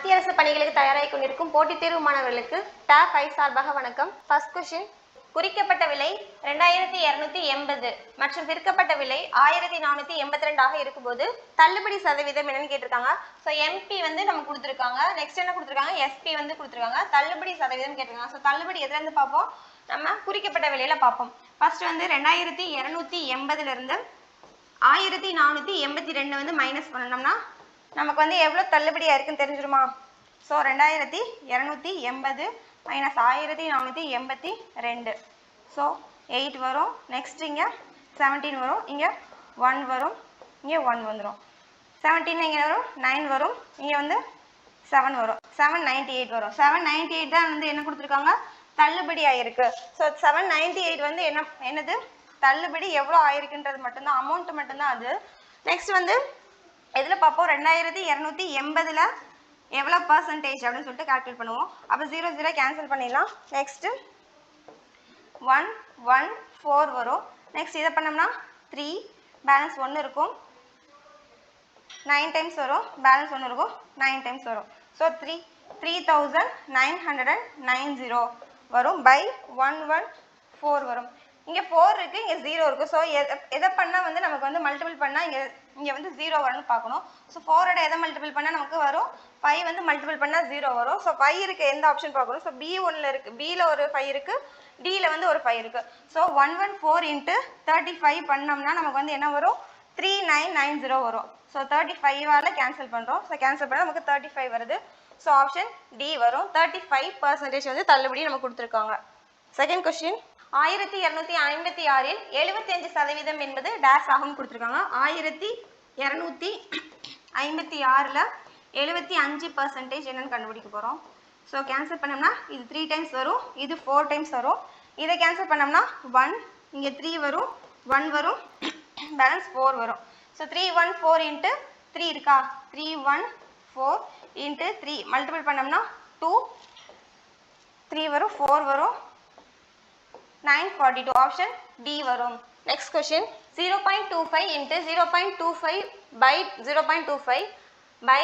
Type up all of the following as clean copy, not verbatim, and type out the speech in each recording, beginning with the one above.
மத்திய அரசு பணிகளுக்கு தயாராகி கொண்டிருக்கும் போட்டித் தேர்வு மாணவர்களுக்கு டாப் 5 சார்பாக வணக்கம். ஃபர்ஸ்ட் கொஸ்டின், குறிக்கப்பட்ட விலை 2280 மற்றும் விற்கப்பட்ட விலை 1482 ஆக இருக்கும்போது தள்ளுபடி சதவீதம் என்னன்னு கேட்டிருக்காங்க. ஸோ எம்பி வந்து நம்ம கொடுத்துருக்காங்க. நெக்ஸ்ட் என்ன கொடுத்துருக்காங்க, எஸ்பி வந்து கொடுத்துருக்காங்க. தள்ளுபடி சதவீதம் கேட்டிருக்காங்க. ஸோ தள்ளுபடி எதுல இருந்து பார்ப்போம், நம்ம குறிக்கப்பட்ட விலையில பார்ப்போம். ஃபர்ஸ்ட் வந்து 2280 இருந்து 1482 வந்து மைனஸ் பண்ணணும்னா நமக்கு வந்து எவ்வளோ தள்ளுபடியாக இருக்குன்னு தெரிஞ்சிருமா? ஸோ 2280 மைனஸ் 1482, ஸோ 8 வரும். நெக்ஸ்ட் இங்கே 17 வரும், இங்கே 1 வரும், இங்கே 1 வந்துடும். 17 இங்கே வரும், 9 வரும், இங்கே வந்து 7 வரும். 798 வரும். 798 தான் வந்து என்ன கொடுத்துருக்காங்க, தள்ளுபடி ஆயிருக்கு. ஸோ 798 வந்து என்னது தள்ளுபடி எவ்வளோ ஆயிருக்குன்றது மட்டும்தான், அமௌண்ட் மட்டும்தான் அது. நெக்ஸ்ட் வந்து எதில் பார்ப்போம், 2280ல் எவ்வளோ பர்சன்டேஜ் அப்படின்னு சொல்லிட்டு கால்குலேட் பண்ணுவோம். அப்போ 0 0 கேன்சல் பண்ணிடலாம். நெக்ஸ்ட்டு 1 1 4 வரும். நெக்ஸ்ட் இதை பண்ணோம்னா 3 பேலன்ஸ் 1 இருக்கும், 9 டைம்ஸ் வரும், பேலன்ஸ் 1 இருக்கும், 9 டைம்ஸ் வரும். ஸோ 3990 வரும் பை 114 வரும். இங்கே 4 இருக்குது, இங்கே 0 இருக்குது. ஸோ எதை பண்ணால் வந்து நமக்கு வந்து மல்டிபிள் பண்ணால் இங்கே வந்து 0 வரும்னு பார்க்கணும். ஸோ 4ஓட எதை மல்டிபிள் பண்ணால் நமக்கு வரும், 5 வந்து மல்டிபிள் பண்ணால் 0 வரும். ஸோ 5 இருக்குது, எந்த ஆப்ஷன் பார்க்கணும். ஸோ B1ல் இருக்குது, Bயில் ஒரு 5 இருக்குது, Dயில் வந்து ஒரு 5 இருக்குது. ஸோ 114 × 35 பண்ணோம்னா நமக்கு வந்து என்ன வரும், 3990 வரும். ஸோ 35ஆல் கேன்சல் பண்ணுறோம். ஸோ கேன்சல் பண்ணால் நமக்கு 35 வருது. ஸோ ஆப்ஷன் டி வரும். 35% வந்து தள்ளுபடி நமக்கு கொடுத்துருக்காங்க. செகண்ட் கொஸ்டின், 1256இல் 75% என்பது டேஷ் ஆகும் கொடுத்துருக்காங்க. 1256ல் 75% என்னன்னு கண்டுபிடிக்க போகிறோம். ஸோ கேன்சல் பண்ணோம்னா இது 3 டைம்ஸ் வரும், இது 4 டைம்ஸ் வரும். இதை கேன்சல் பண்ணோம்னா 1, இங்கே 3 வரும், 1 வரும், பேலன்ஸ் 4 வரும். ஸோ 314 × 3 இருக்கா, 314 × 3 மல்டிபிள் பண்ணோம்னா 2, 3 வரும், 4 வரும், 942. ஆப்ஷன் டி வரும். நெக்ஸ்ட் கொஸ்டின், 0.25 × 0.25 by 0.25 by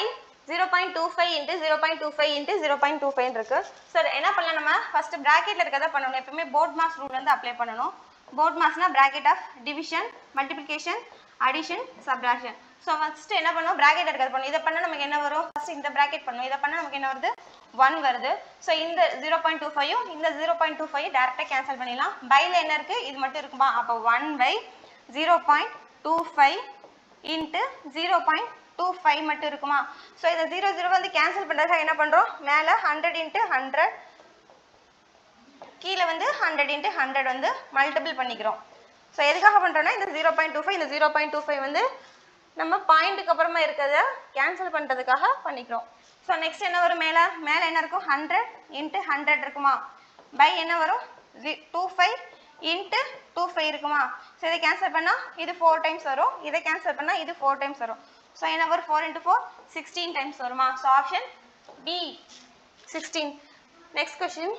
0.25 × 0.25 × 0.25 இருக்கு. ஸோ என்ன பண்ணலாம், நம்ம ஃபர்ஸ்ட் பிராக்கெட்ல இருக்கதை பண்ணணும். எப்பவுமே போர்ட் மாஸ் ரூல் வந்து அப்ளை பண்ணணும். போர்ட் மாஸ்னா bracket of division, multiplication, addition, subtraction. So first என்ன பண்ணுவோம், பிராக்கெட் இருக்கிறது பண்ணணும். இதை பண்ணால் நமக்கு என்ன வரும், ஃபர்ஸ்ட் இந்த பிராக்கெட் பண்ணுவோம். இதை பண்ணால் நமக்கு என்ன வருது, 1 வருது. ஸோ இந்த 0.25யும் இந்த 0.25 டேரெக்டாக கேன்சல் பண்ணிடலாம். பையில் என்ன இருக்குது, இது மட்டும் இருக்குமா, அப்போ 1/0.25 × 0.25 மட்டும் இருக்குமா. ஸோ இதை 0 0 வந்து கேன்சல் பண்ணுறதுக்காக என்ன பண்ணுறோம், மேலே 100 × 100, கீழே வந்து 100 × 100 வந்து மல்டிபிள் பண்ணிக்கிறோம். ஸோ எதுக்காக பண்ணுறோன்னா இந்த 0.25 இந்த 0.25 வந்து நம்ம பாயிண்ட்டுக்கு அப்புறமா இருக்கிறத கேன்சல் பண்ணுறதுக்காக பண்ணிக்கிறோம். ஸோ நெக்ஸ்ட் என்ன வரும், மேலே என்ன இருக்கும், 100 × 100 இருக்குமா, பை என்ன வரும், 25 × 25 இருக்குமா. ஸோ இதை கேன்சல் பண்ணால் இது 4 டைம்ஸ் வரும், இதை கேன்சல் பண்ணால் இது 4 டைம்ஸ் வரும். ஸோ என்ன வரும், 4 × 4 16 டைம்ஸ் வருமா. So option D 16. Next question,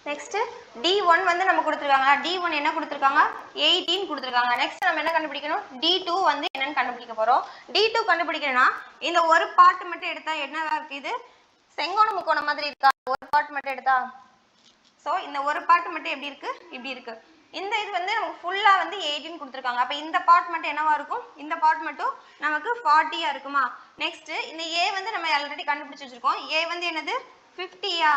next D1 வந்து நம்ம கொடுத்துருக்காங்க. D1 என்ன கொடுத்துருக்காங்க, 18 கொடுத்துருக்காங்க. நெக்ஸ்ட் நம்ம என்ன கண்டுபிடிக்கணும், D2 வந்து என்னன்னு கண்டுபிடிக்க போகிறோம். D2 கண்டுபிடிக்கணும்னா இந்த ஒரு பார்ட் மட்டும் எடுத்தா என்னவா இருக்கு, இது செங்கோண முக்கோணம் மாதிரி இருக்கா, ஒரு பார்ட் மட்டும் எடுத்தா. ஸோ இந்த ஒரு பார்ட் மட்டும் எப்படி இருக்கு, இப்படி இருக்கு. இந்த இது வந்து நமக்கு ஃபுல்லாக வந்து 18 கொடுத்துருக்காங்க. அப்போ இந்த பார்ட் மட்டும் என்னவா இருக்கும், இந்த பார்ட் மட்டும் நமக்கு 40யா இருக்குமா. நெக்ஸ்ட் இந்த ஏ வந்து நம்ம ஆல்ரெடி கண்டுபிடிச்சி வச்சிருக்கோம். ஏ வந்து என்னது 50யா.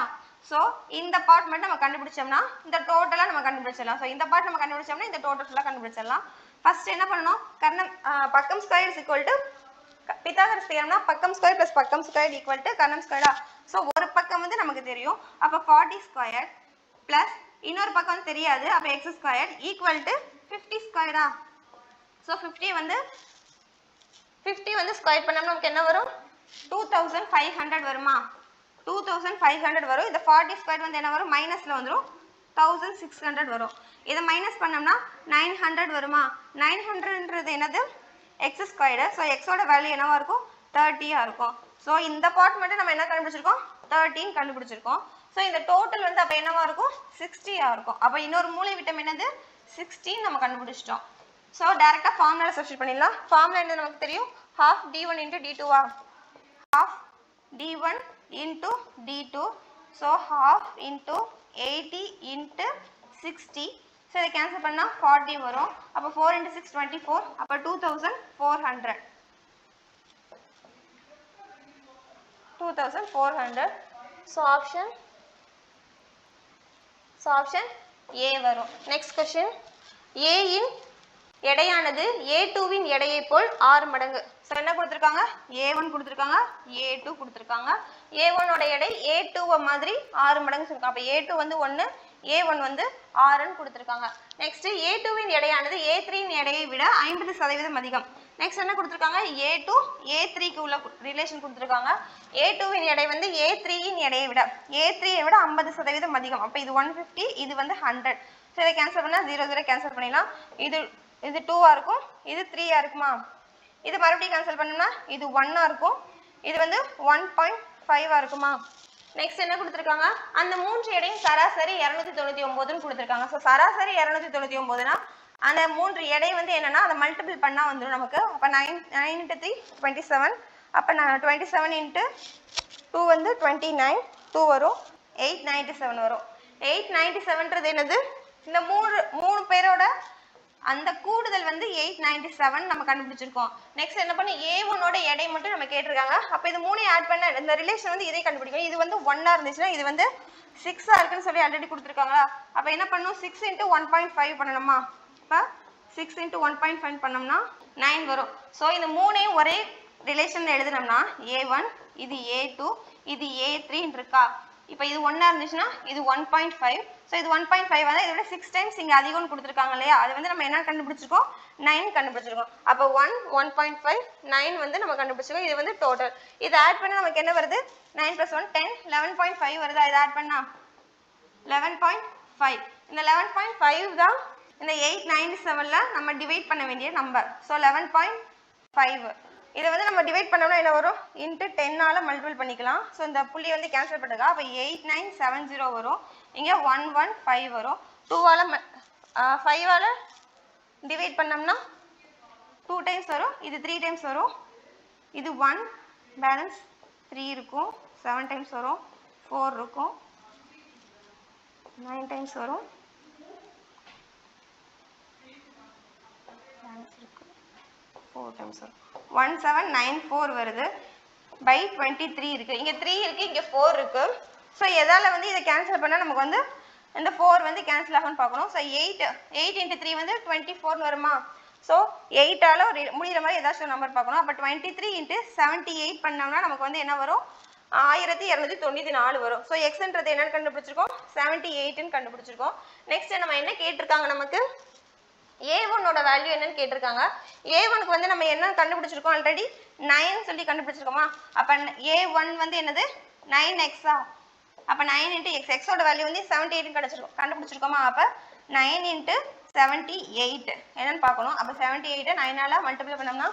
ஸோ இந்த பார்ட் மட்டும் நம்ம கண்டுபிடிச்சோம்னா இந்த டோட்டலாக நம்ம கண்டுபிடிச்சிடலாம். ஸோ இந்த பார்ட் நம்ம கண்டுபிடிச்சோம்னா இந்த டோட்டல் ஃபுல்லாக கண்டுபிடிச்சிடலாம். ஃபர்ஸ்ட் என்ன பண்ணணும், பக்கம் square is equal to Pythagoras தியரம்னா பக்கம் ஸ்கொயர் ப்ளஸ் பக்கம் ஸ்கொயர் ஈக்குவல் டு கர்ணம் ஸ்கொயரா. ஸோ ஒரு பக்கம் வந்து நமக்கு தெரியும், அப்போ 40 ஸ்கொயர் ப்ளஸ் இன்னொரு பக்கம் வந்து தெரியாது, அப்போ எக்ஸ் ஸ்கொயர் ஈக்குவல் டு 50 ஸ்கொயரா. ஸோ 50 வந்து ஸ்கொயர் பண்ணோம்னா நமக்கு என்ன வரும், 2500 வருமா. 2500 வரும். இந்த 40 ஸ்கொயர் வந்து என்ன வரும், மைனஸில் வந்துடும், 1600 வரும். இதை மைனஸ் பண்ணோம்னா 900 வருமா. 900ன்றது என்னது, எக்ஸ் ஸ்கொயர்டு. ஸோ எக்ஸோட வேல்யூ என்னவா இருக்கும், 30யா இருக்கும். ஸோ இந்த பார்ட் மட்டும் நம்ம என்ன கண்டுபிடிச்சிருக்கோம், 13 கண்டுபிடிச்சிருக்கோம். ஸோ இந்த டோட்டல் வந்து அப்போ என்னவா இருக்கும், 60யா இருக்கும். அப்போ இன்னொரு மூலை விட்டம் என்னது, 16 நம்ம கண்டுபிடிச்சிட்டோம். ஸோ டேரெக்டாக ஃபார்முலா சப்ஸ்டிட் பண்ணிடலாம். ஃபார்முலா என்ன நமக்கு தெரியும், half d1 × d2 half d1 into D2. So half into 80 into 60. So இதை cancel பண்ணா 40 வரும். அப்ப 4 into 6 24. அப்ப 2400. 2400. So option A வரும். Next question. A இன் எடையானது A2 வின் எடையை போல் 6 மடங்கு. சோ என்ன கொடுத்திருக்காங்க? A1 கொடுத்திருக்காங்க, A2 கொடுத்திருக்காங்க. A1 ஓட எடை A2 மாதிரி 6 மடங்கு சொல்லிருக்காங்க. அப்ப A2 வந்து 1, A1 வந்து 6 ன்னு கொடுத்திருக்காங்க. நெக்ஸ்ட் A2 வின் எடையானது A3 இன் எடையை விட 50% அதிகம். நெக்ஸ்ட் என்ன கொடுத்திருக்காங்க? A2 A3 க்கு உள்ள ரிலேஷன் கொடுத்திருக்காங்க. A2 வின் எடை வந்து A3 இன் எடையை விட A3 ஐ விட 50% அதிகம். அப்ப இது 150, இது வந்து 100. சோ இதை கேன்சல் பண்ணா 0 0 கேன்சல் பண்ணிடலாம். இது 2 ஆ இருக்கும், இது 3 ஆ இருக்குமா? இது மறுபடியும் கேன்சல் பண்ணோம்னா இது 1 ஆ இருக்கும், இது வந்து 1.5 ஆ இருக்குமா? நெக்ஸ்ட் என்ன கொடுத்திருக்காங்க? அந்த மூன்று எடையும் சராசரி 299 ன்னு கொடுத்திருக்காங்க. சோ சராசரி 299 னா அந்த மூன்று எடை வந்து என்னன்னா அதை மல்டிபிள் பண்ணா வந்துரும் நமக்கு. அப்ப 9 into 3 27. அப்ப 27 into 2 வந்து 29, 2 வரும், 897 வரும். 897ன்றது என்னது? இந்த மூணு பேரோட அந்த கூடுதல் வந்து 897 நம்ம கண்டுபிடிச்சிருக்கோம். நெக்ஸ்ட் என்ன பண்ண? A1 ஓட எடை மட்டும் நம்ம கேட்டிருக்காங்க. அப்ப இது மூணையும் ஆட் பண்ண இந்த ரிலேஷன் வந்து இதை கண்டுபிடிக்கணும். இது வந்து 1 ஆ இருந்துச்சுன்னா இது வந்து 6 ஆ இருக்குன்னு சொல்லி ஆல்ரெடி கொடுத்திருக்காங்களா? அப்ப என்ன பண்ணும்? 6 into 1.5 பண்ணணுமா? அப்ப 6 into 1.5 பண்ணோம்னா 9 வரும். சோ இந்த மூணையும் ஒரே ரிலேஷன்ல எழுதுனோம்னா A1, இது A2, இது A3 ன்னு இருக்கா? இப்போ இது 1 ஆ இருந்துச்சுன்னா இது 1.5. சோ இது 1.5 வந்து இதோட 6 டைம்ஸ் இங்க அதிகம்னு கொடுத்திருக்காங்க இல்லையா? அது வந்து நம்ம என்ன கண்டுபிடிச்சிருக்கோம்? 9 கண்டுபிடிச்சிருக்கோம். அப்ப 1 1.5 9 வந்து நம்ம கண்டுபிடிச்சிருக்கோம். இது வந்து டோட்டல். இது ஆட் பண்ணா நமக்கு என்ன வருது? 9 + 1 10 11.5 வருதா? இத ஆட் பண்ணா 11.5. இந்த 11.5 தான் இந்த 897ல நம்ம டிவைட் பண்ண வேண்டிய நம்பர். சோ 11.5. இதை வந்து நம்ம டிவைட் பண்ணோம்னா என்ன வரும்? இன்ட்டு 10 ஆல மல்டிபிள் பண்ணிக்கலாம். ஸோ இந்த புள்ளி வந்து கேன்சல் பண்ணுங்க. அப்போ 8970 வரும், இங்கே 115 வரும். 2 ஆல 5 ஆல டிவைட் பண்ணோம்னா 2 டைம்ஸ் வரும், இது 3 டைம்ஸ் வரும், இது 1 பேலன்ஸ் 3 இருக்கும், 7 டைம்ஸ் வரும், 4 இருக்கும், 9 டைம்ஸ் வரும், 4 டைம்ஸ் வரும், 1794 வருது பை 23 இருக்கு. இங்க 3 இருக்கு, இங்க 4 இருக்கு. ஸோ எதால வந்து இதை கேன்சல் பண்ணா நமக்கு வந்து இந்த 4 வந்து கேன்சல் ஆகும்னு பார்க்கணும். ஸோ 8 into 3 வந்து 24 வருமா? ஸோ 8 ஆல முடிகிற மாதிரி ஏதாச்சும் நம்பர் பார்க்கணும். அப்போ 23 into 78 பண்ணோம்னா நமக்கு வந்து என்ன வரும்? 1294 வரும். ஸோ எக்ஸ்ன்றது என்னன்னு கண்டுபிடிச்சிருக்கோம்? 78ன்னு கண்டுபிடிச்சிருக்கோம். நெக்ஸ்ட் நம்ம என்ன கேட்டிருக்காங்க? நமக்கு A1 ஓட வேல்யூ என்னன்னு கேட்டிருக்காங்க. A1க்கு வந்து நம்ம என்ன கண்டுபிடிச்சிருக்கோம்? ஆல்ரெடி 9 சொல்லி கண்டுபிடிச்சிருக்கோமா? அப்ப A1 வந்து என்னது? 9x ஆ? அப்ப 9 into x, x ஓட வேல்யூ வந்து 78 கண்டுபிடிச்சிருக்கோமா? அப்ப 9 into 78 என்னன்னு பார்க்கணும். அப்ப 78 9 ஆல மல்டிப்ளை பண்ணோம்னா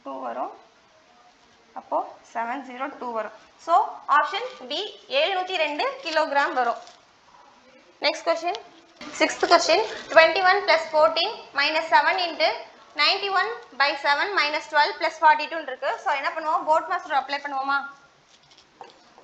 2 வரும், அப்போ 702 வரும். ஸோ ஆப்ஷன் பி 702 கிலோகிராம் வரும். Next question, 6th question. 21 plus 14 minus 7 into 91 by 7 minus 12 plus 42 இருக்கு. ஸோ என்ன பண்ணுவோம்? போட்மாஸ் ரூல் அப்ளை பண்ணுவோமா?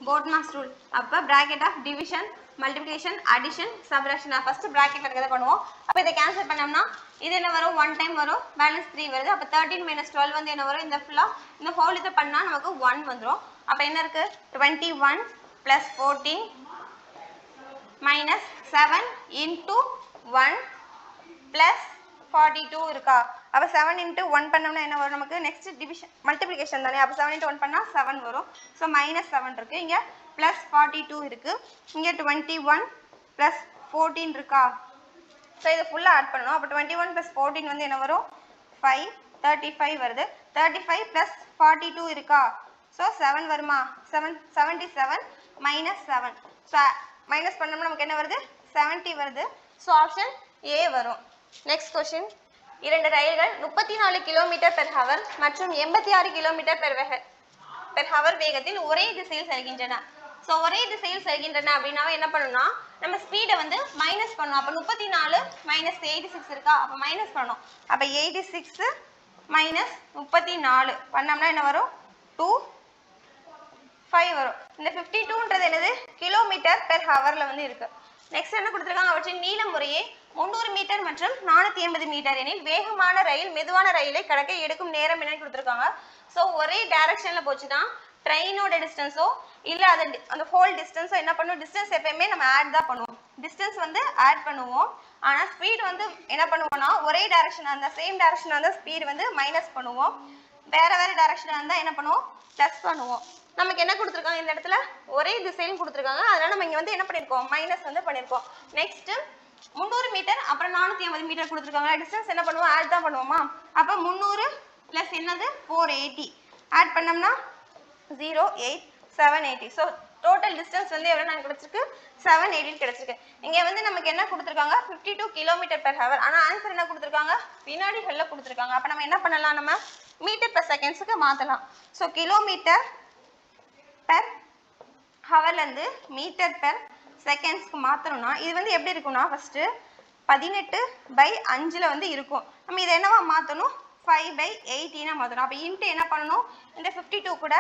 போட்மாஸ் ரூல். அப்போ bracket of division, multiplication, addition, subtraction. First bracket இருக்கிறத பண்ணுவோம். அப்போ இதை கேன்சல் பண்ணோம்னா இது என்ன வரும்? 1 டைம் வரும், பேலன்ஸ் 3 வருது. அப்போ 13 minus 12 வந்து என்ன வரும்? இந்த ஃபுல்லா இந்த ஹோல் இதை பண்ணா நமக்கு 1 வந்துடும். அப்போ என்ன இருக்கு? 21 plus 14 minus 7 into 1 plus 42 இருக்கா? அப்ப 7 into 1 பண்ணோம்னா என்ன வரும் நமக்கு? நெக்ஸ்ட் டிவிஷன் மல்டிப்ளிகேஷன் தானே. அப்ப 7 into 1 பண்ணா 7 வரும். சோ -7 இருக்கு, இங்க +42 இருக்கு, இங்க 21 plus 14 இருக்கா? சோ இத ஃபுல்லா ஆட் பண்ணனும். அப்ப 21 plus 14 வந்து என்ன வரும்? 5 35 வருது. 35 plus 42 இருக்கா? சோ 7 வருமா? 77 -7. சோ மைனஸ் பண்ணோம்னா நமக்கு என்ன வருது? 70 வருது. ஸோ ஆப்ஷன் ஏ வரும். Next question. 2 ரயில்கள் 34 km/h மற்றும் 86 km/h வேகத்தில் ஒரே திசையில் செல்கின்றன. ஸோ ஒரே திசையில் செல்கின்றன அப்படின்னா என்ன பண்ணணும்னா நம்ம ஸ்பீடை வந்து மைனஸ் பண்ணணும். அப்போ 34 - 86 இருக்கா? அப்போ மைனஸ் பண்ணணும். அப்போ 86 மைனஸ் 34 பண்ணோம்னா என்ன வரும் 2 5 வரும். இந்த 52ன்றது என்னது கிலோமீட்டர் பெர் ஹவர்ல வந்து இருக்கு. நெக்ஸ்ட் என்ன கொடுத்துருக்காங்க, அவற்றின் நீளம் முறையே 300 மீட்டர் மற்றும் 480 மீட்டர் எனில் வேகமான ரயில் மெதுவான ரயிலை கடக்க எடுக்கும் நேரம் என்னன்னு கொடுத்துருக்காங்க. ஸோ ஒரே டைரக்ஷன்ல போச்சுன்னா ட்ரெயினோட டிஸ்டன்ஸோ இல்லை அந்த ஹோல் டிஸ்டன்ஸோ என்ன பண்ணுவோம், டிஸ்டன்ஸ் எப்பயுமே நம்ம ஆட் தான் பண்ணுவோம். டிஸ்டன்ஸ் வந்து ஆட் பண்ணுவோம், ஆனால் ஸ்பீட் வந்து என்ன பண்ணுவோம்னா ஒரே டைரக்ஷனாக இருந்தால் சேம் டைரக்ஷனாக இருந்தால் ஸ்பீட் வந்து மைனஸ் பண்ணுவோம், வேற டைரக்ஷனாக இருந்தால் என்ன பண்ணுவோம் ப்ளஸ் பண்ணுவோம். நமக்கு என்ன கொடுத்துருக்காங்க இந்த இடத்துல ஒரே திசையும் கொடுத்துருக்காங்க, அதனால நம்ம இங்கே வந்து என்ன பண்ணியிருக்கோம் மைனஸ் வந்து பண்ணியிருக்கோம். நெக்ஸ்ட் 300 மீட்டர் அப்புறம் 480 மீட்டர் கொடுத்துருக்காங்க, டிஸ்டன்ஸ் என்ன பண்ணுவோம் ஆட் தான் பண்ணுவோமா, அப்போ 300 ப்ளஸ் என்னது 480 ஆட் பண்ணோம்னா 08780. ஸோ டோட்டல் டிஸ்டன்ஸ் வந்து எவ்வளோ நான் கிடைச்சிருக்கு 780 கிடைச்சிருக்கு. இங்கே வந்து நமக்கு என்ன கொடுத்துருக்காங்க 52 கிலோமீட்டர் பெர் ஹவர், ஆனால் ஆன்சர் என்ன கொடுத்துருக்காங்க வினாடிகளில் கொடுத்துருக்காங்க. அப்போ நம்ம என்ன பண்ணலாம், நம்ம மீட்டர் பெர் செகண்ட்ஸுக்கு மாற்றலாம். ஸோ கிலோமீட்டர் பெர் ஹவர்லேருந்து மீட்டர் பெர் செகண்ட்ஸ்க்கு மாற்றணும்னா இது வந்து எப்படி இருக்கும்னா ஃபஸ்ட்டு 18/5 வந்து இருக்கும். நம்ம இதை என்னவா மாற்றணும் 5/18 மாற்றணும். அப்போ இன்ட்டு என்ன பண்ணணும், இந்த 52 கூட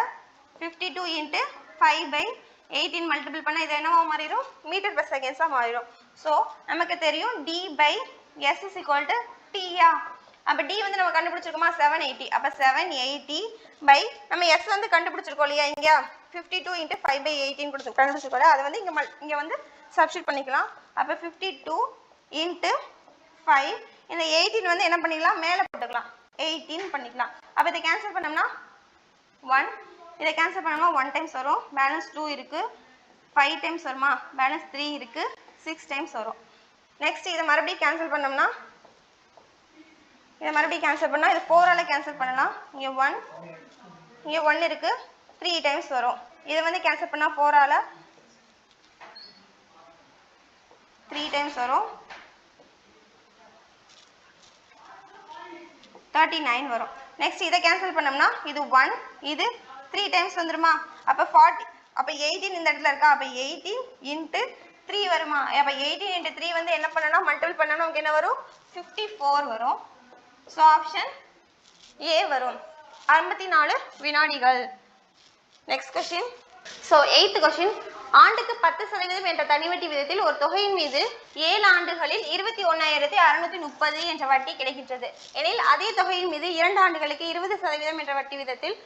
52 இன்ட்டு 5/18 மல்டிபிள் பண்ணால் இது என்னவா மாறிடும் மீட்டர் பெர் செகண்ட்ஸாக மாறிடும். ஸோ நமக்கு தெரியும் D/S is equal to T-யா. அப்போ D வந்து நம்ம கண்டுபிடிச்சிருக்கோமா 780, அப்போ 780 பை நம்ம S வந்து கண்டுபிடிச்சிருக்கோம் இல்லையா, இங்கே 52 இன்ட்டு 5/18 கண்டுபிடிச்சிருக்கோம், அதை வந்து இங்கே வந்து சப்ஸ்டியூட் பண்ணிக்கலாம். அப்போ 52 இன்ட்டு 5 இந்த 18 வந்து என்ன பண்ணிக்கலாம் மேலே போட்டுக்கலாம் 18 பண்ணிக்கலாம். அப்போ இதை கேன்சல் பண்ணோம்னா 1, இதை கேன்சல் பண்ணோம்னா 1 டைம்ஸ் வரும், பேலன்ஸ் 2 இருக்குது, 5 டைம்ஸ் வருமா, பேலன்ஸ் 3 இருக்குது, 6 டைம்ஸ் வரும். நெக்ஸ்ட் இதை மறுபடியும் கேன்சல் பண்ணோம்னா இதை மறுபடியும் கேன்சல் பண்ணால் இது 4ஆல் கேன்சல் பண்ணலாம், இங்கே 1 இருக்குது, 3 டைம்ஸ் வரும். இதை வந்து கேன்சல் பண்ணால் 4ஆல் 3 டைம்ஸ் வரும், 39 வரும். நெக்ஸ்ட் இதை கேன்சல் பண்ணோம்னா இது 1 இது 3 டைம்ஸ் வந்துருமா, அப்போ 40, அப்போ 18 இந்த இடத்துல இருக்கா, அப்போ 18 இன்ட்டு 3 வருமா, அப்போ 18 இன்ட்டு 3 வந்து என்ன பண்ணணும் மல்டிபிள் பண்ணணும், நமக்கு என்ன வரும் 54 வரும். ஸோ ஆப்ஷன் ஏ வரும் 64 வினாடிகள். Next question. So 8th question, ஆண்டுக்கு 10% என்ற தனிவட்டி விதத்தில் ஒரு தொகையின் மீது 7 ஆண்டுகளில் 21,630 என்ற வட்டி கிடைக்கின்றது எனில் அதே தொகையின் மீது 2 ஆண்டுகளுக்கு 20% என்ற வட்டி விதத்தில்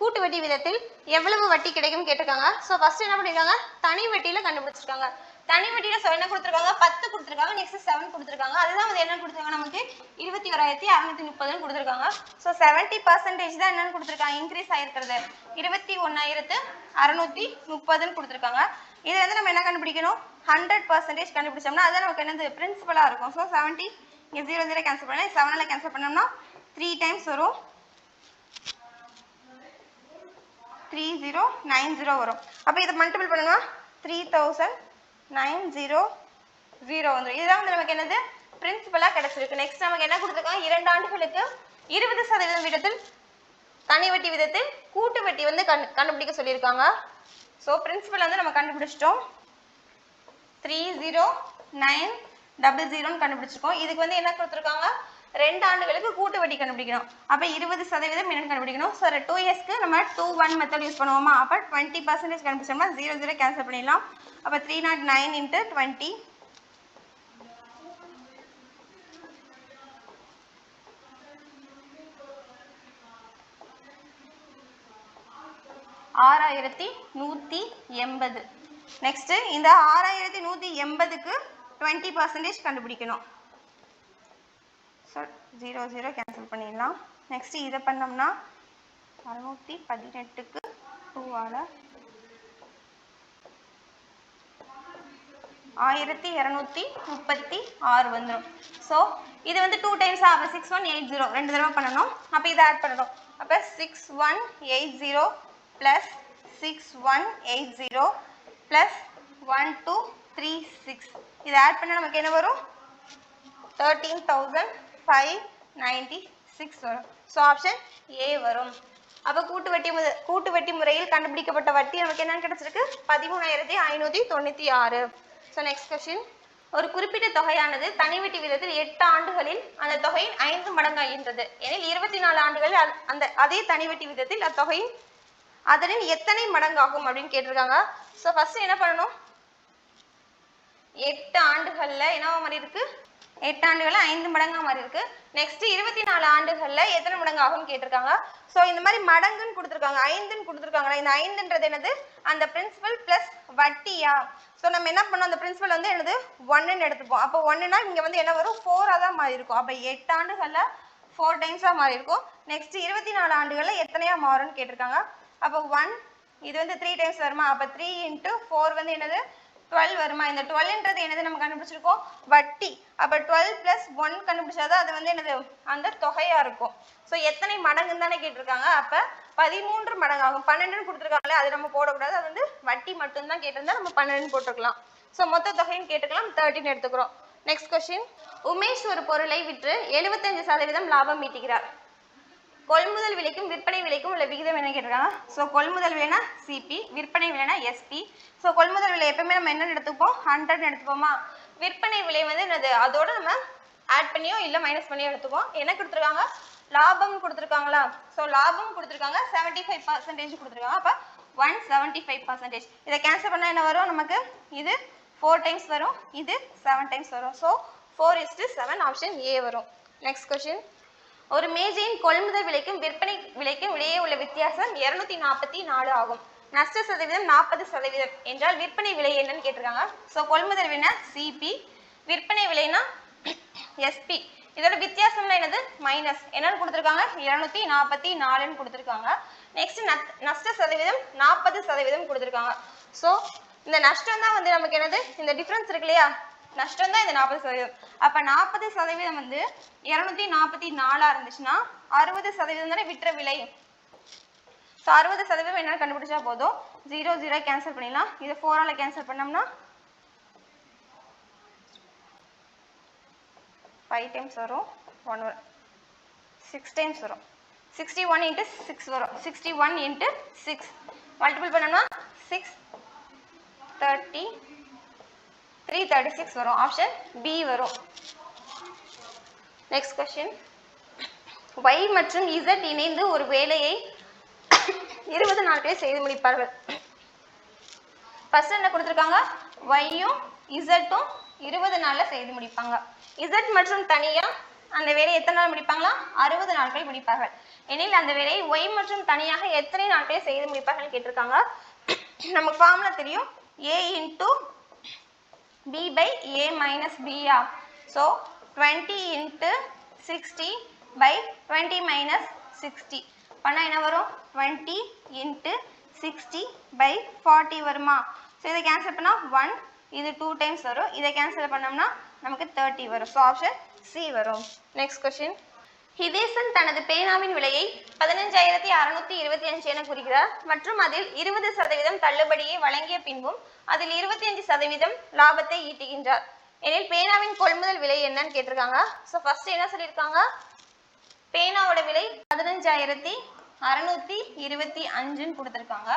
கூட்டு வட்டி விதத்தில் எவ்வளவு வட்டி கிடைக்கும் கேட்டிருக்காங்க. ஸோ ஃபர்ஸ்ட் என்ன பண்ணிருக்காங்க தனி வட்டியில கண்டுபிடிச்சிருக்காங்க. தனி வட்டியில என்ன கொடுத்துருக்காங்க 10 கொடுத்துருக்காங்க, நெக்ஸ்ட் 7 கொடுத்துருக்காங்க, அதுதான் வந்து என்ன கொடுத்துருக்காங்க நமக்கு 21,630 கொடுத்துருக்காங்க. ஸோ 70% தான் என்னன்னு கொடுத்துருக்காங்க இன்க்ரீஸ் ஆயிருக்கிறது 21,630 கொடுத்துருக்காங்க. இதை வந்து நம்ம என்ன கண்டுபிடிக்கணும் 100% கண்டுபிடிச்சோம்னா அதுதான் நமக்கு என்னது பிரின்சிபலா இருக்கும். ஸோ 70 இங்கே 0 கேன்சல் பண்ணலாம், 7ஆல் கேன்சல் பண்ணோம்னா 3 டைம்ஸ் வரும், 3090 வரும். அப்போ இதை மல்டிபிள் பண்ணணும்னா 3900 வந்துடும். இதுதான் வந்து நமக்கு என்னது பிரின்சிபலா கிடைச்சிருக்கு. நெக்ஸ்ட் நமக்கு என்ன கொடுத்துருக்காங்க 2 ஆண்டுகளுக்கு 20% விதத்தில் தனி வட்டி விதத்தில் கூட்டு வட்டி வந்து கண்டுபிடிக்க சொல்லியிருக்காங்க. ஸோ பிரின்சிபல் வந்து நம்ம கண்டுபிடிச்சிட்டோம், 30900 கண்டுபிடிச்சிருக்கோம். இதுக்கு வந்து என்ன கொடுத்துருக்காங்க 2 ஆண்டுகளுக்கு கூட்டு வட்டி கண்டுபிடிக்கணும். அப்போ 20% என்னன்னு கண்டுபிடிக்கணும். ஸோ 2 இயர்ஸ்க்கு நம்ம 2-1 மெத்தட் யூஸ் பண்ணுவோமா, அப்போ 20% கண்டுபிடிச்சோம்னா 0 கேன்சல் பண்ணிடலாம். அப்போ 309 இன்ட்டு 20 6180. நெக்ஸ்ட் இந்த 6180க்கு 20% கண்டுபிடிக்கணும். ஸோ 0 கேன்சல் பண்ணிடலாம். நெக்ஸ்ட் இதை பண்ணோம்னா 618க்கு 2ஆல் 1236 வந்துடும். ஸோ இது வந்து 2 டைம்ஸ் அப்போ 6180 2 தடவை பண்ணணும். அப்போ இதை ஆட் பண்ணணும். அப்போ 6180 ப்ளஸ் 6180 ப்ளஸ் 1236 இதை ஆட் பண்ணால் நமக்கு என்ன வரும் 13,596 வரும். ஸோ ஆப்ஷன் ஏ வரும். அப்போ கூட்டு வட்டி முறையில் கண்டுபிடிக்கப்பட்ட வட்டி நமக்கு என்னன்னு கிடைச்சிருக்கு 13,596. ஸோ நெக்ஸ்ட் கொஸ்டின், ஒரு குறிப்பிட்ட தொகையானது தனி வட்டி விதத்தில் 8 ஆண்டுகளில் அந்த தொகையின் 5 மடங்காகின்றது எனில் 24 ஆண்டுகள் அந்த அதே தனி வட்டி விதத்தில் அத்தொகையின் அதனின் எத்தனை மடங்காகும் அப்படின்னு கேட்டிருக்காங்க. ஸோ ஃபர்ஸ்ட் என்ன பண்ணணும், 8 ஆண்டுகள்ல என்னவா மாதிரி இருக்கு, 8 ஆண்டுகள்ல 5 மடங்கா மாதிரி இருக்கு. நெக்ஸ்ட் 24 ஆண்டுகள்ல எத்தனை மடங்கு ஆகும்னு கேட்டிருக்காங்க. ஸோ இந்த மாதிரி மடங்குன்னு கொடுத்துருக்காங்க, 5ன்னு கொடுத்துருக்காங்களா, இந்த 5ன்றது என்னது, அந்த பிரின்சிபல் பிளஸ் வட்டியா. ஸோ நம்ம என்ன பண்ணோம், அந்த பிரின்சிபல் வந்து என்னது 1ன்னு எடுத்துப்போம். அப்போ 1னா இங்க வந்து என்ன வரும், 4ஆ தான் மாறி இருக்கும். அப்போ 8 ஆண்டுகள்ல 4 டைம்ஸா மாறி இருக்கும். நெக்ஸ்ட் 24 ஆண்டுகள்ல எத்தனையா மாறும்னு கேட்டிருக்காங்க. அப்போ 1 இது வந்து 3 டைம்ஸ் வருமா, அப்போ 3 × 4 வந்து என்னது 12 வருமா. இந்த 12ன்றது என்னது நம்ம கண்டுபிடிச்சிருக்கோம், வட்டி. அப்போ 12 + 1 கண்டுபிடிச்சாதான் அது வந்து என்னது அந்த தொகையா இருக்கும். ஸோ எத்தனை மடங்குன்னு தானே கேட்டிருக்காங்க. அப்போ 13 மடங்கு ஆகும். 12ன்னு கொடுத்துருக்காங்களே அது நம்ம போடக்கூடாது, அது வந்து வட்டி மட்டும்தான் கேட்டிருந்தா நம்ம 12ன்னு போட்டுக்கலாம். ஸோ மொத்த தொகைன்னு கேட்டுக்கலாம், 13 எடுத்துக்கிறோம். நெக்ஸ்ட் கொஸ்டின், உமேஷ் ஒரு பொருளை விற்று 75% லாபம் ஈட்டுகிறார். கொள்முதல் விலைக்கும் விற்பனை விலைக்கும் உள்ள விகிதம் என்ன கேட்டிருக்காங்க. ஸோ கொள்முதல் விலைனா சிபி, விற்பனை விலைனா எஸ்பி. ஸோ கொள்முதல் விலை எப்பவுமே நம்ம என்ன எடுத்துப்போம், 100 எடுத்துப்போமா. விற்பனை விலை வந்து என்னது, அதோட நம்ம ஆட் பண்ணியோ இல்லை மைனஸ் பண்ணியோ எடுத்துப்போம். என்ன கொடுத்துருக்காங்க, லாபம் கொடுத்துருக்காங்களா. ஸோ லாபம் கொடுத்துருக்காங்க, 75% கொடுத்துருக்காங்க. அப்போ 175%. இதை கேன்சல் பண்ணால் என்ன வரும் நமக்கு, இது 4 டைம்ஸ் வரும், இது 7 டைம்ஸ் வரும். ஸோ 4:7 ஆப்ஷன் ஏ வரும். நெக்ஸ்ட் கொஸ்டின், ஒரு மேஜையின் கொள்முதல் விலைக்கும் விற்பனை விலைக்கும் இடையே உள்ள வித்தியாசம் 244 ஆகும். நஷ்ட சதவீதம் 40% என்றால் விற்பனை விலை என்னன்னு கேட்டிருக்காங்க. ஸோ கொள்முதல் விலைனா சிபி, விற்பனை விலைனா எஸ்பி. இதோட வித்தியாசம்னா என்னது, மைனஸ். என்னன்னு கொடுத்துருக்காங்க, 244ன்னு கொடுத்துருக்காங்க. நெக்ஸ்ட் நஷ்ட சதவீதம் 40% கொடுத்துருக்காங்க. ஸோ இந்த நஷ்டம் தான் வந்து நமக்கு என்னது, இந்த டிஃபரன்ஸ் இருக்கு இல்லையா, நஷ்டம் தான் இந்த 40%. அப்ப 40% வந்து 244 இருந்துச்சுன்னா 60% தானே விற்ற விலை. ஸோ 60% என்ன கண்டுபிடிச்சா போதும், 0 0 கேன்சல் பண்ணிடலாம். இது 4ஆல கேன்சல் பண்ணோம்னா 5 டைம்ஸ் வரும், 1 வரும், 6 டைம்ஸ் வரும், 61 × 6 வரும், 61 × 6 மல்டிபிள் பண்ணோம்னா 6 30 336 வரும். ஆப்ஷன் பி வரும். நெக்ஸ்ட் கொஸ்டின், y மற்றும் z இணைந்து ஒரு வேலையை 20 நாட்களில் செய்து முடிப்பார்கள். ஃபர்ஸ்ட் என்ன கொடுத்துருக்காங்க, y-யும் z-ம் 20 நாள்ல செய்து முடிப்பாங்க. z மற்றும் தனியா அந்த வேலையை எத்தனை நாள் முடிப்பாங்களா, 60 நாட்கள் முடிப்பார்கள். எனில் அந்த வேலையை y மற்றும் தனியாக எத்தனை நாட்களில் செய்து முடிப்பார்கள் கேட்டிருக்காங்க. நமக்கு ஃபார்முலா தெரியும், a × b/a - b. So 20 × 60 / 20 - 60 பண்ணா என்ன வரும், 20 × 60 / 40 வருமா. ஸோ இதை கேன்சல் பண்ணா 1, இது 2 டைம்ஸ் வரும். இதை கேன்சல் பண்ணோம்னா நமக்கு 30 வரும். ஸோ ஆப்ஷன் சி வரும். நெக்ஸ்ட் கொஸ்டின், ஹிதேசன் தனது பேனாவின் விலையை 15,625 என கூறுகிறார் மற்றும் அதில் 20% தள்ளுபடியை வழங்கிய பின்பும் அதில் 25% லாபத்தை ஈட்டுகின்றார். எனில் பேனாவின் கொள்முதல் விலை என்னன்னு கேட்டிருக்காங்க. ஸோ ஃபர்ஸ்ட் என்ன சொல்லியிருக்காங்க, பேனாவோட விலை 15,625ன்னு கொடுத்துருக்காங்க.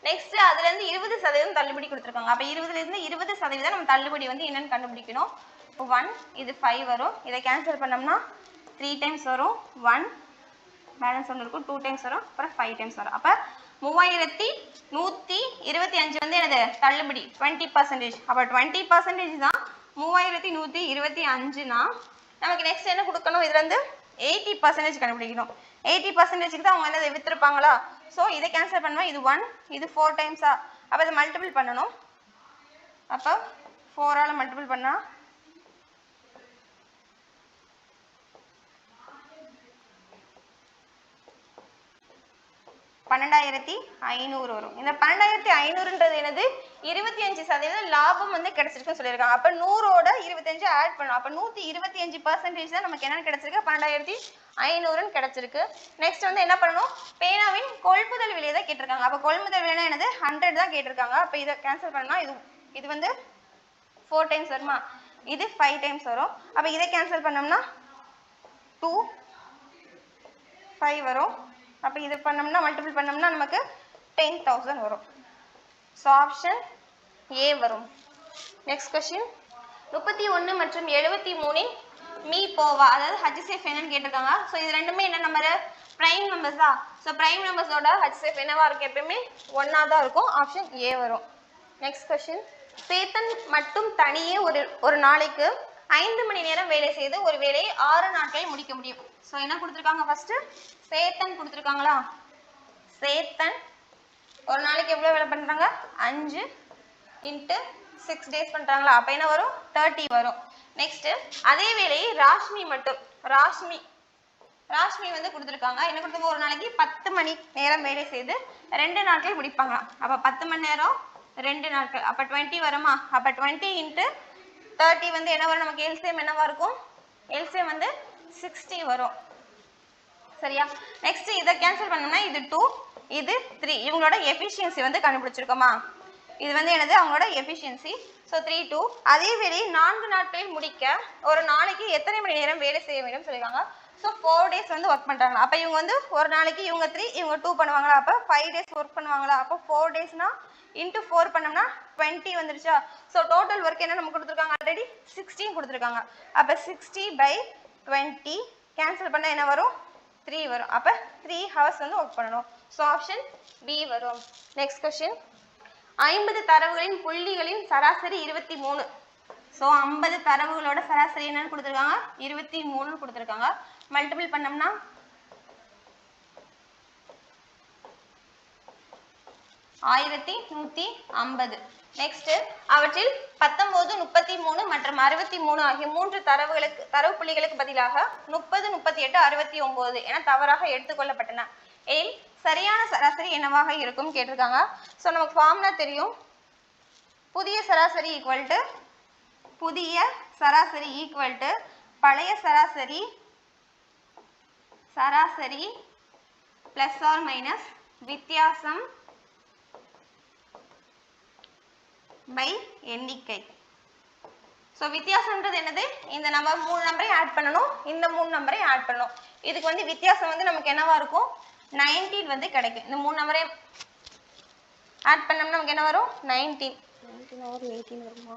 நெக்ஸ்ட் அதுல இருந்து 20% தள்ளுபடி கொடுத்துருக்காங்க. அப்ப 20ல இருந்து 20% நம்ம தள்ளுபடி வந்து என்னன்னு கண்டுபிடிக்கணும். 1 இது 5 வரும். இதை கேன்சல் பண்ணோம்னா 3 டைம்ஸ் வரும், 1 பேலன்ஸ் 1 இருக்கும், 2 டைம்ஸ் வரும், அப்புறம் 5 டைம்ஸ் வரும். அப்ப 3125 வந்து என்னது தள்ளுபடி 20%. அப்ப 20% தான் 3125னா நமக்கு நெக்ஸ்ட் என்ன கொடுக்கணும், இதுல இருந்து 80% கண்டுபிடிக்கணும். 80%க்கு தான் அவங்க என்ன வித்திருப்பாங்களா. ஸோ இதை கேன்சல் பண்ணுவோம், இது 1 இது 4 டைம்ஸா. அப்போ இதை மல்டிபிள் பண்ணணும். அப்போ 4ஆல மல்டிபிள் பண்ணா 12,500 வரும். இந்த 12,500ன்றது என்னது, 25% லாபம் வந்து கிடைச்சிருக்குன்னு சொல்லியிருக்காங்க. அப்ப 100ஓட 25 ஆட் பண்ணணும். அப்ப 125% தான் நமக்கு என்ன கிடைச்சிருக்கு, 12,500ன்னு கிடைச்சிருக்கு. நெக்ஸ்ட் வந்து என்ன பண்ணணும், பேனாவின் கொள்முதல் விலையை தான் கேட்டிருக்காங்க. அப்ப கொள்முதல் விலை என்னது 100 தான் கேட்டிருக்காங்க. அப்ப இதை கேன்சல் பண்ணா இது வந்து 4 டைம்ஸ் வருமா, இது 5 டைம்ஸ் வரும். அப்ப இதை கேன்சல் பண்ணோம்னா 2 5 வரும். அப்ப இது பண்ணோம்னா மல்டிபிள் பண்ணோம்னா நமக்கு 10,000 வரும். ஸோ ஆப்ஷன் ஏ வரும். நெக்ஸ்ட் கொஸ்டின், 31 மற்றும் 73 மீ போவா, அதாவது HCF என்னன்னு கேட்டிருக்காங்க. ஸோ இது ரெண்டுமே என்ன நம்பரு, பிரைம் நம்பர்ஸா. ஸோ பிரைம் நம்பர்ஸோட HCF என்னவா இருக்கும், எப்பயுமே 1ஆ தான் இருக்கும். ஆப்ஷன் ஏ வரும். நெக்ஸ்ட் கொஸ்டின், சேத்தன் மட்டும் தனியே ஒரு நாளைக்கு 5 மணி நேரம் வேலை செய்து ஒரு வேலையை 6 நாட்களில் முடிக்க முடியும். ஸோ என்ன கொடுத்துருக்காங்க, ஃபர்ஸ்ட் சேத்தன் கொடுத்துருக்காங்களா, சேத்தன் ஒரு நாளைக்கு எவ்வளவு வேலை பண்றாங்க, 5 × 6 டேஸ் பண்றாங்களா, அப்ப என்ன வரும், 30 வரும். நெக்ஸ்ட் அதே வேலையை ராஷ்மி மட்டும், ராஷ்மி வந்து கொடுத்துருக்காங்க, என்ன கொடுத்தாங்க, ஒரு நாளைக்கு 10 மணி நேரம் வேலை செய்து 2 நாட்கள் முடிப்பாங்க. அப்ப 10 மணி நேரம் 2 நாட்கள், அப்ப 20 வருமா, அப்ப 20 × 30 வந்து என்ன வரும், நமக்கு எல்சிஎம் என்னவா இருக்கும், எல்சிஎம் வந்து 60 வரும். சரியா. நெக்ஸ்ட் இதை கேன்சல் பண்ணோம்னா இது 2 இது 3, இவங்களோட எஃபிஷியன்சி வந்து கண்டுபிடிச்சிருக்கோமா, இது வந்து என்னது, அவங்களோட எஃபிஷியன்சி. ஸோ 3 2. அதே வேலையை 4 நாட்களில் முடிக்க ஒரு நாளைக்கு எத்தனை மணி நேரம் வேலை செய்ய வேண்டும் சொல்லியிருக்காங்க. ஸோ 4 டேஸ் வந்து ஒர்க் பண்ணுறாங்க. அப்போ இவங்க வந்து ஒரு நாளைக்கு இவங்க 3 இவங்க 2 பண்ணுவாங்களா, அப்போ 5 டேஸ் ஒர்க் பண்ணுவாங்களா, அப்போ 4 டேஸ்னா × 4 பண்ணோம்னா 20 வந்துருச்சா. ஸோ டோட்டல் ஒர்க் என்ன நம்ம கொடுத்துருக்காங்க, ஆல்ரெடி 16 கொடுத்துருக்காங்க. அப்போ 60/20 கேன்சல் பண்ணால் என்ன வரும், 3 வரும். அப்போ 3 ஹவர்ஸ் வந்து ஒர்க் பண்ணணும். ஸோ ஆப்ஷன் பி வரும். நெக்ஸ்ட் கொஸ்டின், 50 தரவுகளின் புள்ளிகளின் சராசரி 23. ஸோ 50 தரவுகளோட சராசரி என்னன்னு கொடுத்துருக்காங்க, 23 கொடுத்துருக்காங்க. மல்டிபிள் பண்ணோம்னா 1150. நெக்ஸ்ட் அவற்றில் 19 33 மற்றும் 63 ஆகிய 3 தரவு புள்ளிகளுக்கு பதிலாக 30 38 69 என தவறாக எடுத்துக்கொள்ளப்பட்டன. எனில் சரியான சராசரி என்னவாக இருக்கும் கேட்டிருக்காங்க. ஸோ நமக்கு ஃபார்முலா தெரியும், புதிய சராசரி ஈக்குவல் டு பழைய சராசரி பிளஸ் ஆர் மைனஸ் வித்தியாசம் பை எண்ணிக்கை. ஸோ வித்தியாசம்ன்றது என்னது, இந்த நம்பர் 3 நம்பரையும் ஆட் பண்ணணும், இந்த 3 நம்பரையும் ஆட் பண்ணணும். இதுக்கு வந்து வித்தியாசம் வந்து நமக்கு என்னவா இருக்கும், 19 வந்து கிடைக்கும். இந்த 3 நம்பரையும் ஆட் பண்ணோம்னா நமக்கு என்ன வரும், 19 or 18 வருமா.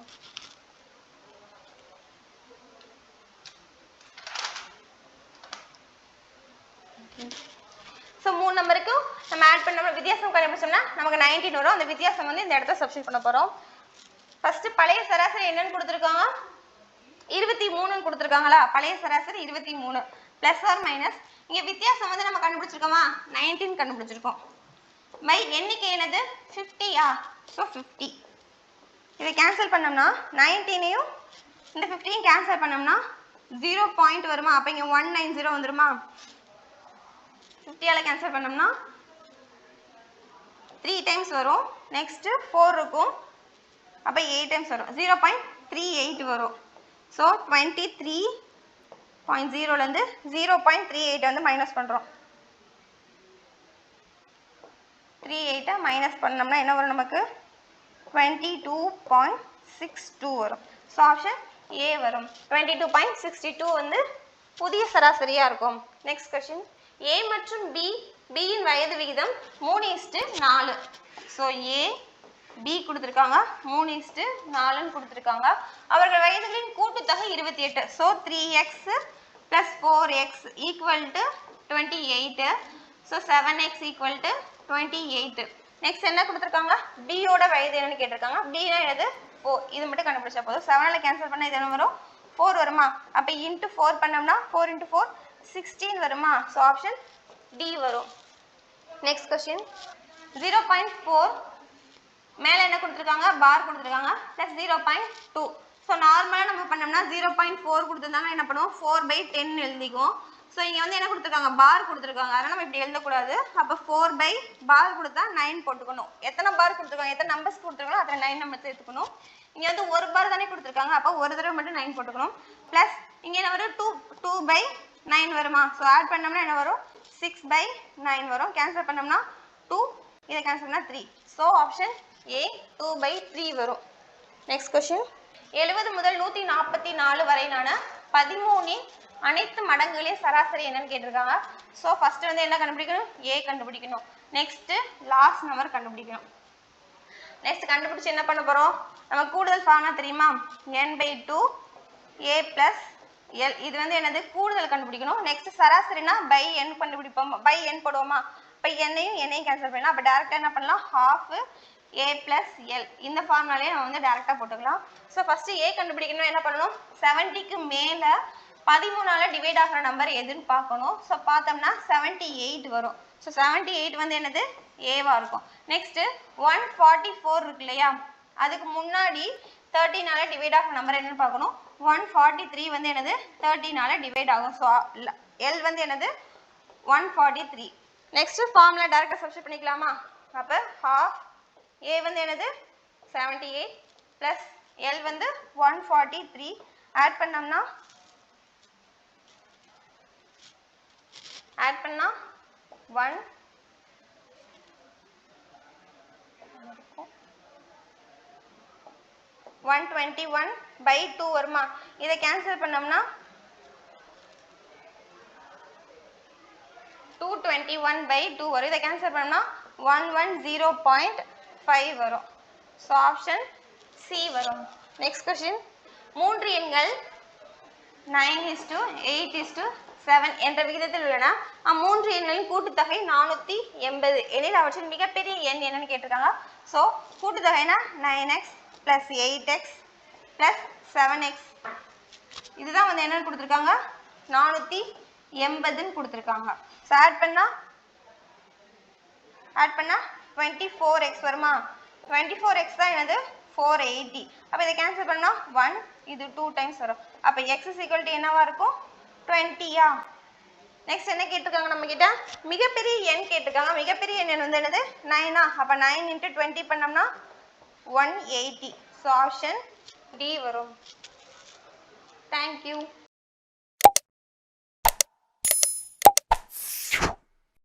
ஸோ 3 நம்பருக்கு நம்ம ஆட் பண்ணோம்னா வித்தியாசம் கண்டுபிடிச்சோம்னா நமக்கு 19 வரும். அந்த வித்தியாசம் வந்து இந்த இடத்துல சப்ஸ்டிட்யூட் பண்ண போறோம். ஃபர்ஸ்ட் பழைய சராசரி என்னன்னு கொடுத்துருக்காங்க, 23 கொடுத்துருக்காங்களா, பழைய சராசரி 23 பிளஸ் ஆர் மைனஸ், இங்க வித்தியாசம் வந்து நம்ம கண்டுபிடிச்சிருக்கோமா, 19 கண்டுபிடிச்சிருக்கோம். பை எண்ணிக்கை என்னது, 50யா. ஸோ 50 இதை கேன்சல் பண்ணோம்னா 19ஐயும் இந்த 50யும் கேன்சல் பண்ணோம்னா 0 பாயிண்ட் வருமா, அப்போ இங்கே 190 வந்துருமா. 50ஆல கேன்சல் பண்ணோம்னா 3 டைம்ஸ் வரும். நெக்ஸ்ட் 4 இருக்கும், அப்போ 8 டைம்ஸ் வரும், 0.38 வரும். ஸோ 23.0லேருந்து 0.38 வந்து மைனஸ் பண்ணுறோம். 38 மைனஸ் பண்ணோம்னா என்ன வரும், நமக்கு 22.62 வரும். ஸோ ஆப்ஷன் ஏ வரும். 22.62 வந்து புதிய சராசரியாக இருக்கும். நெக்ஸ்ட் கொஸ்டின், ஏ மற்றும் பியின் வயது விகிதம் 3:4. ஸோ ஏ பி கொடுத்துருக்காங்க, 3:4 கொடுத்துருக்காங்க. அவர்கள் வயதுகளின் கூட்டுத்தொகை 28. So 3x + 4x = 28. So 7x = 28. Next என்ன கொடுத்துருக்காங்க, பியோட வயது என்னன்னு கேட்டிருக்காங்க. பினா என்னது, 4. இது மட்டும் கண்டுபிடிச்சா போதும். 7ஆல கேன்சல் பண்ணால் இது என்ன வரும், 4 வருமா. அப்போ × 4 பண்ணோம்னா 4 × 4 16 வருமா. ஸோ ஆப்ஷன் டி வரும். நெக்ஸ்ட் கொஸ்டின், 0.4 மேலே என்ன கொடுத்துருக்காங்க, பார் கொடுத்துருக்காங்க ப்ளஸ் 0.2. ஸோ நார்மலாக நம்ம பண்ணோம்னா 0.4 கொடுத்துருந்தாங்கன்னா என்ன பண்ணுவோம், 4/10 எழுதிக்குவோம். ஸோ இங்கே வந்து என்ன கொடுத்துருக்காங்க, பார் கொடுத்துருக்காங்க, அதனால் நம்ம இப்படி எழுதக்கூடாது. அப்போ 4 பார் கொடுத்தா 9 போட்டுக்கணும். எத்தனை பார் கொடுத்துருக்காங்க, எத்தனை நம்பர்ஸ் கொடுத்துருக்காங்களோ அத்தனை 9 நம்பர்ஸ் எடுத்துக்கணும். இங்கே வந்து ஒரு பார் தானே கொடுத்துருக்காங்க, அப்போ ஒரு தடவை மட்டும் 9 போட்டுக்கணும். ப்ளஸ் இங்கே என்ன வரும், 2/9 வருமா. ஸோ ஆட் பண்ணோம்னா என்ன வரும், 6/9 வரும். கேன்சல் பண்ணோம்னா 2, இதை கேன்சல் பண்ணால் 3. ஸோ ஆப்ஷன் ஏ 2/3 வரும். நெக்ஸ்ட் கொஸ்டின், 70 முதல் 144 வரையிலான 13இன் அனைத்து மடங்குகளின் சராசரி என்னன்னு கேட்டிருக்காங்க. ஸோ ஃபர்ஸ்ட் வந்து என்ன கண்டுபிடிக்கணும், ஏ கண்டுபிடிக்கணும். நெக்ஸ்ட் லாஸ்ட் நம்பர் கண்டுபிடிக்கணும். நெக்ஸ்ட் கண்டுபிடிச்சு என்ன பண்ண போறோம், நம்ம கூடுதல் ஃபார்முலா தெரியுமா, n/2 a + எல் இது வந்து என்னது கூடுதல் கண்டுபிடிக்கணும். நெக்ஸ்ட் சராசரினா பை என் கண்டுபிடிப்போம். பை என் போடுவோமா? இப்போ என்னையும் கேன்சல் பண்ணலாம். அப்போ டேரெக்டாக என்ன பண்ணலாம்? ஹாஃப் ஏ பிளஸ் எல் இந்த ஃபார்முலாலே நம்ம வந்து டேரெக்டாக போட்டுக்கலாம். ஸோ ஃபஸ்ட்டு ஏ கண்டுபிடிக்கணும். என்ன பண்ணணும்? 70க்கு மேலே 13ஆல் டிவைட் ஆகிற நம்பர் எதுன்னு பார்க்கணும். ஸோ பார்த்தோம்னா 78 வரும். ஸோ 78 வந்து என்னது? ஏவாக இருக்கும். நெக்ஸ்ட்டு 144 இருக்கு இல்லையா? அதுக்கு முன்னாடி 13ஆல் டிவைட் ஆகிற நம்பர் என்னன்னு பார்க்கணும். 143 வந்து என்னது? 13ஆல் டிவைட் ஆகும். ஸோ எல் வந்து என்னது? 143. நெக்ஸ்ட்டு ஃபார்முலா டேரெக்டாக சப்ஸ்டிட் பண்ணிக்கலாமா? அப்போ ஹாஃப் ஏ வந்து என்னது? 78 ப்ளஸ் எல் வந்து 143 ஆட் பண்ணோம்னா 121/2 வருமா? இதை கேன்சல் பண்ணோம்னா 221/2 வரும். இதை கேன்சல் பண்ணோம்னா 110.5 வரும். ஸோ ஆப்ஷன் சி வரும். Next question. 3 எண்கள் 9:8:7 என்ற விகிதத்தில் உள்ளன. அம்மூன்று எண்களின் கூட்டுத்தொகை 480 எனில் அவற்றின் மிகப்பெரிய எண் என்னன்னு கேட்டிருக்காங்க. ஸோ கூட்டுத்தொகைனா 9x + 8x + 7x. இதுதான் வந்து என்னன்னு கொடுத்துருக்காங்க? 480ன்னு கொடுத்துருக்காங்க. ஸோ ஆட் பண்ணா 24x வருமா? 24x தான் என்னது? 480. அப்போ இதை கேன்சல் பண்ணால் 1 இது 2 டைம்ஸ் வரும். அப்போ x = என்னவா இருக்கும்? 20யா? நெக்ஸ்ட் என்ன கேட்டிருக்காங்க நம்ம கிட்ட? மிகப்பெரிய எண் கேட்டிருக்காங்க. மிகப்பெரிய எண் வந்து என்னது? 9ஆ? அப்போ 9 × 20 பண்ணோம்னா 180. ஸோ ஆப்ஷன் டி வரும். தேங்க்யூ.